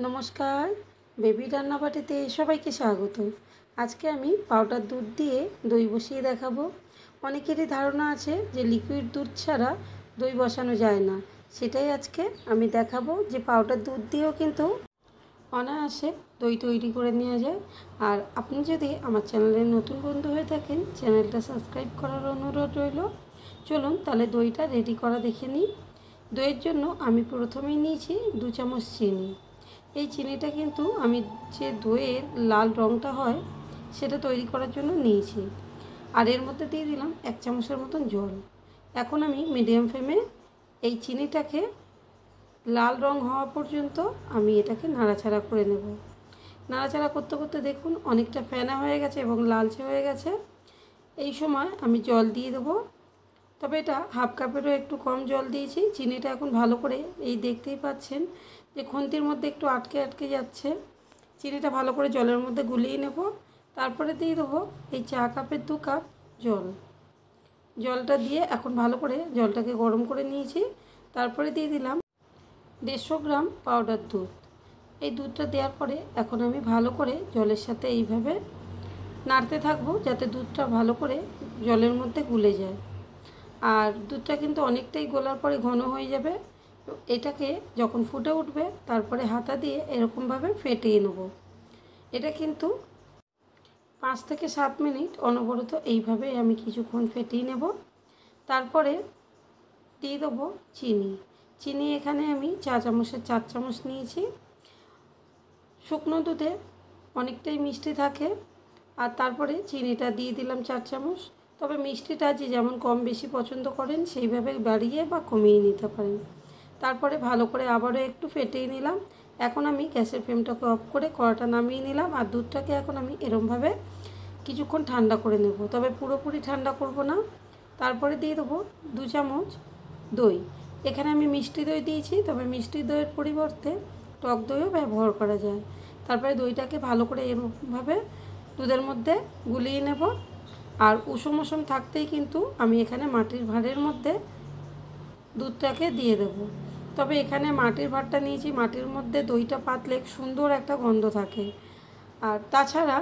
নমস্কার, বেবি রান্নাবাটিতে সবাইকে স্বাগত। আজকে আমি পাউডার দুধ দিয়ে দই বসিয়ে দেখাবো। অনেকেরই ধারণা আছে যে লিকুইড দুধ ছাড়া দই বসানো যায় না। সেটাই আজকে আমি দেখাবো যে পাউডার দুধ দিয়েও কিন্তু অনায়াসে দই তৈরি করে নেওয়া যায়। আর আপনি যদি আমার চ্যানেলের নতুন বন্ধু হয়ে থাকেন, চ্যানেলটা সাবস্ক্রাইব করার অনুরোধ রইল। চলুন তাহলে দইটা রেডি করা দেখে নিই। দইয়ের জন্য আমি প্রথমেই নিয়েছি 2 চামচ চিনি। এই চিনিটা কিন্তু আমি যে দইয়ের লাল রঙটা হয় সেটা তৈরি করার জন্য নিয়েছি। আর এর মধ্যে দিয়ে দিলাম 1 চামচের মতন জল। এখন আমি মিডিয়াম ফ্লেমে এই চিনিটাকে লাল রং হওয়া পর্যন্ত আমি এটাকে নাড়াচাড়া করে নেব। নাড়াচাড়া করতে করতে দেখুন অনেকটা ফেনা হয়ে গেছে এবং লালচে হয়ে গেছে। এই সময় আমি জল দিয়ে দেবো, তবে এটা হাফ কাপেরও একটু কম জল দিয়েছি। চিনিটা এখন ভালো করে এই দেখতেই পাচ্ছেন যে খুন্তির মধ্যে একটু আটকে আটকে যাচ্ছে। চিনিটা ভালো করে জলের মধ্যে গুলিয়ে নেব। তারপরে দিয়ে দেবো এই চা কাপের 2 কাপ জল। জলটা দিয়ে এখন ভালো করে জলটাকে গরম করে নিয়েছি। তারপরে দিয়ে দিলাম 150 গ্রাম পাউডার দুধ। এই দুধটা দেওয়ার পরে এখন আমি ভালো করে জলের সাথে এইভাবে নাড়তে থাকবো যাতে দুধটা ভালো করে জলের মধ্যে গুলে যায়। আর দুধটা কিন্তু অনেকটাই গোলার পরে ঘন হয়ে যাবে। এটাকে যখন ফুটে উঠবে তারপরে হাতা দিয়ে এরকমভাবে ফেটিয়ে নেব। এটা কিন্তু 5 থেকে 7 মিনিট অনবরত এইভাবে আমি কিছুক্ষণ ফেটিয়ে নেব। তারপরে দিয়ে দেবো চিনি। চিনি এখানে আমি চা চামচের 4 চামচ নিয়েছি। শুকনো দুধে অনেকটাই মিষ্টি থাকে। আর তারপরে চিনিটা দিয়ে দিলাম 4 চামচ। তবে মিষ্টিটা যে যেমন কম বেশি পছন্দ করেন সেইভাবে বাড়িয়ে বা কমিয়ে নিতে পারেন। তারপরে ভালো করে আবারও একটু ফেটিয়ে নিলাম। এখন আমি গ্যাসের ফ্লেমটাকে অফ করে কড়াটা নামিয়ে নিলাম। আর দুধটাকে এখন আমি এরমভাবে কিছুক্ষণ ঠান্ডা করে নেব, তবে পুরোপুরি ঠান্ডা করব না। তারপরে দিয়ে দেবো 2 চামচ দই। এখানে আমি মিষ্টি দই দিয়েছি, তবে মিষ্টি দইয়ের পরিবর্তে টক দইও ব্যবহার করা যায়। তারপরে দইটাকে ভালো করে এরকমভাবে দুধের মধ্যে গুলিয়ে নেব। আর উষুম উষুম থাকতেই কিন্তু আমি এখানে মাটির ভাঁড়ের মধ্যে দুধটাকে দিয়ে দেব। তবে এখানে মাটির ভাঁড়টা নিয়েছি, মাটির মধ্যে দইটা পাতলে সুন্দর একটা গন্ধ থাকে। আর তাছাড়া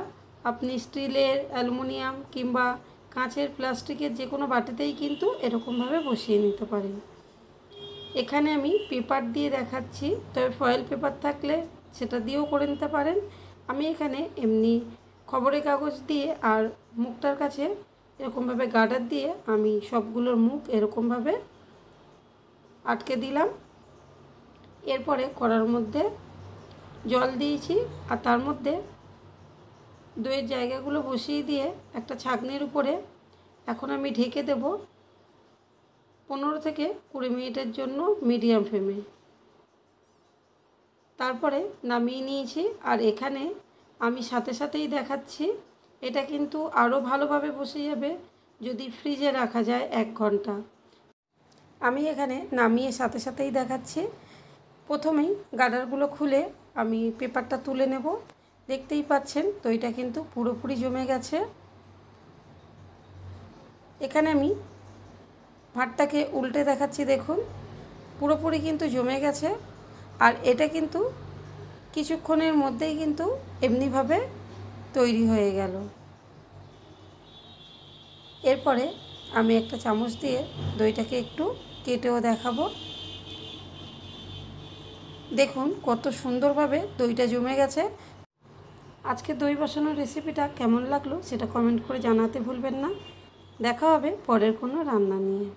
আপনি স্টিলের, অ্যালুমিনিয়াম কিংবা কাঁচের, প্লাস্টিকের যে কোনো বাটিতেই কিন্তু এরকমভাবে বসিয়ে নিতে পারেন। এখানে আমি পেপার দিয়ে দেখাচ্ছি, তবে ফয়েল পেপার থাকলে সেটা দিয়েও করে নিতে পারেন। আমি এখানে এমনি খবরের কাগজ দিয়ে আর মুখটার কাছে এরকমভাবে গার্ডার দিয়ে আমি সবগুলোর মুখ এরকমভাবে আটকে দিলাম। এরপরে কড়ার মধ্যে জল দিয়েছি আর তার মধ্যে দইয়ের জায়গাগুলো বসিয়ে দিয়ে একটা ছাঁকনির উপরে এখন আমি ঢেকে দেব 15 থেকে 20 মিনিটের জন্য মিডিয়াম ফ্লেমে। তারপরে নামিয়ে নিয়েছি। আর এখানে আমি সাথে সাথেই দেখাচ্ছি, এটা কিন্তু আরও ভালোভাবে বসে যাবে যদি ফ্রিজে রাখা যায় 1 ঘন্টা। আমি এখানে নামিয়ে সাথে সাথেই দেখাচ্ছি। প্রথমেই গার্ডারগুলো খুলে আমি পেপারটা তুলে নেব। দেখতেই পাচ্ছেন দইটা কিন্তু পুরোপুরি জমে গেছে। এখানে আমি ভাঁড়টাকে উল্টে দেখাচ্ছি, দেখুন পুরোপুরি কিন্তু জমে গেছে। আর এটা কিন্তু কিছুক্ষণের মধ্যেই কিন্তু এমনিভাবে তৈরি হয়ে গেল। এরপরে আমি একটা চামচ দিয়ে দইটাকে একটু কেটেও দেখাবো। দেখুন কত সুন্দরভাবে দইটা জমে গেছে। আজকে দই বসানোর রেসিপিটা কেমন লাগলো সেটা কমেন্ট করে জানাতে ভুলবেন না। দেখা হবে পরের কোনো রান্না নিয়ে।